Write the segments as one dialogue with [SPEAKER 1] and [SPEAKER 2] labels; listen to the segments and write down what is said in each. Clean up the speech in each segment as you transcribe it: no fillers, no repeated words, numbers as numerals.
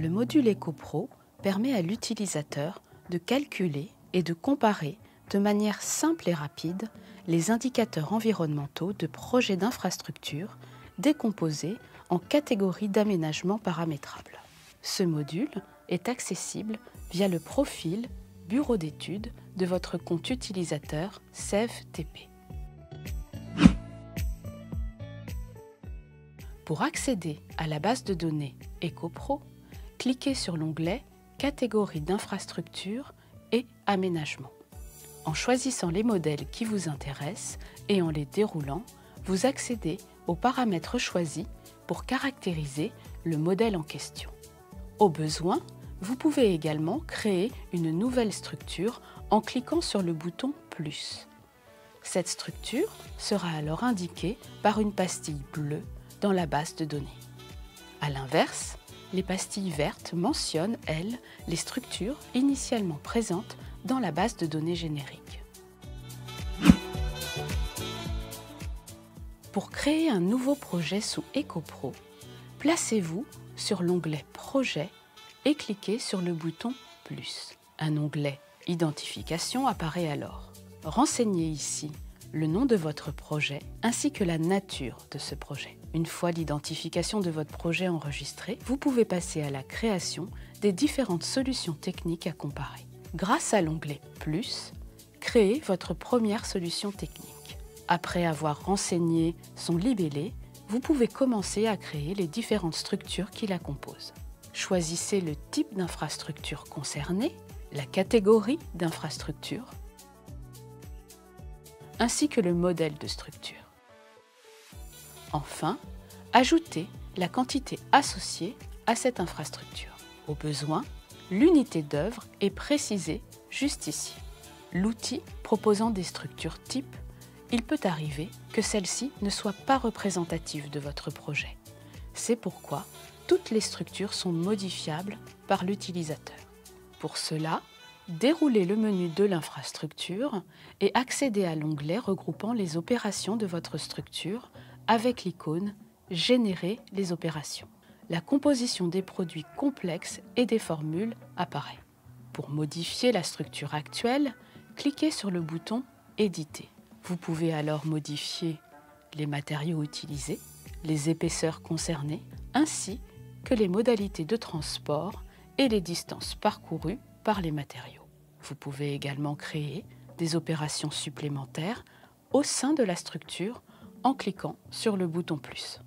[SPEAKER 1] Le module EcoPro permet à l'utilisateur de calculer et de comparer de manière simple et rapide les indicateurs environnementaux de projets d'infrastructure décomposés en catégories d'aménagement paramétrables. Ce module est accessible via le profil Bureau d'études de votre compte utilisateur SEV-TP. Pour accéder à la base de données EcoPro, cliquez sur l'onglet Catégories d'infrastructure et aménagement. En choisissant les modèles qui vous intéressent et en les déroulant, vous accédez aux paramètres choisis pour caractériser le modèle en question. Au besoin, vous pouvez également créer une nouvelle structure en cliquant sur le bouton « Plus ». Cette structure sera alors indiquée par une pastille bleue dans la base de données. À l'inverse, les pastilles vertes mentionnent, elles, les structures initialement présentes dans la base de données générique. Pour créer un nouveau projet sous EcoPro, placez-vous sur l'onglet « Projet » et cliquez sur le bouton « Plus ». Un onglet « Identification » apparaît alors. Renseignez ici le nom de votre projet ainsi que la nature de ce projet. Une fois l'identification de votre projet enregistrée, vous pouvez passer à la création des différentes solutions techniques à comparer. Grâce à l'onglet « Plus », créez votre première solution technique. Après avoir renseigné son libellé, vous pouvez commencer à créer les différentes structures qui la composent. Choisissez le type d'infrastructure concernée, la catégorie d'infrastructure, ainsi que le modèle de structure. Enfin, ajoutez la quantité associée à cette infrastructure. Au besoin, l'unité d'œuvre est précisée juste ici. L'outil proposant des structures types, il peut arriver que celle-ci ne soit pas représentative de votre projet. C'est pourquoi toutes les structures sont modifiables par l'utilisateur. Pour cela, déroulez le menu de l'infrastructure et accédez à l'onglet regroupant les opérations de votre structure avec l'icône « Générer les opérations ». La composition des produits complexes et des formules apparaît. Pour modifier la structure actuelle, cliquez sur le bouton « Éditer ». Vous pouvez alors modifier les matériaux utilisés, les épaisseurs concernées, ainsi que les modalités de transport et les distances parcourues par les matériaux. Vous pouvez également créer des opérations supplémentaires au sein de la structure en cliquant sur le bouton « Plus ».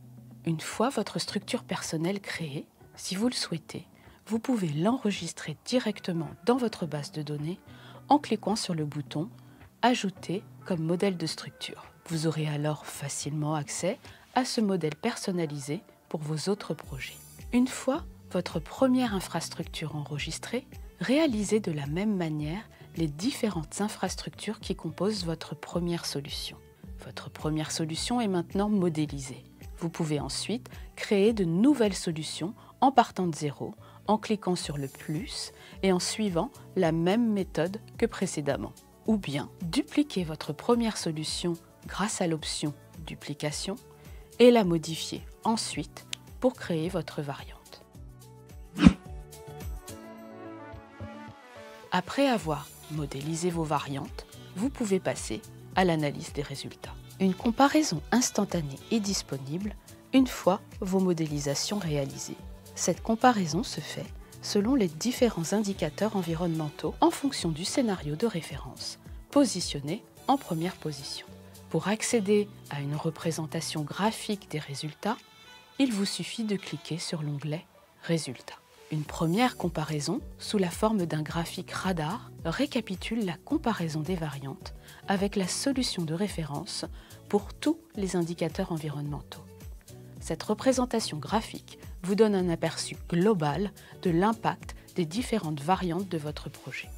[SPEAKER 1] Une fois votre structure personnelle créée, si vous le souhaitez, vous pouvez l'enregistrer directement dans votre base de données en cliquant sur le bouton « Ajouter comme modèle de structure ». Vous aurez alors facilement accès à ce modèle personnalisé pour vos autres projets. Une fois votre première infrastructure enregistrée, réalisez de la même manière les différentes infrastructures qui composent votre première solution. Votre première solution est maintenant modélisée. Vous pouvez ensuite créer de nouvelles solutions en partant de zéro, en cliquant sur le plus et en suivant la même méthode que précédemment. Ou bien dupliquer votre première solution grâce à l'option « Duplication » et la modifier ensuite pour créer votre variante. Après avoir modélisé vos variantes, vous pouvez passer à l'analyse des résultats. Une comparaison instantanée est disponible une fois vos modélisations réalisées. Cette comparaison se fait selon les différents indicateurs environnementaux en fonction du scénario de référence, positionné en première position. Pour accéder à une représentation graphique des résultats, il vous suffit de cliquer sur l'onglet « Résultats ». Une première comparaison, sous la forme d'un graphique radar, récapitule la comparaison des variantes avec la solution de référence pour tous les indicateurs environnementaux. Cette représentation graphique vous donne un aperçu global de l'impact des différentes variantes de votre projet.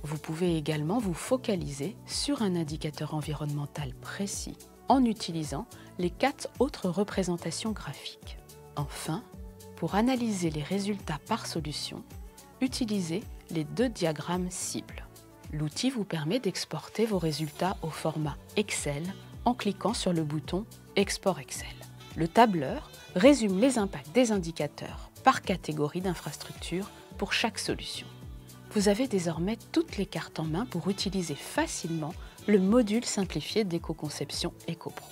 [SPEAKER 1] Vous pouvez également vous focaliser sur un indicateur environnemental précis en utilisant les 4 autres représentations graphiques. Enfin, pour analyser les résultats par solution, utilisez les 2 diagrammes cibles. L'outil vous permet d'exporter vos résultats au format Excel en cliquant sur le bouton « Export Excel ». Le tableur résume les impacts des indicateurs par catégorie d'infrastructure pour chaque solution. Vous avez désormais toutes les cartes en main pour utiliser facilement le module simplifié d'éco-conception EcoPro.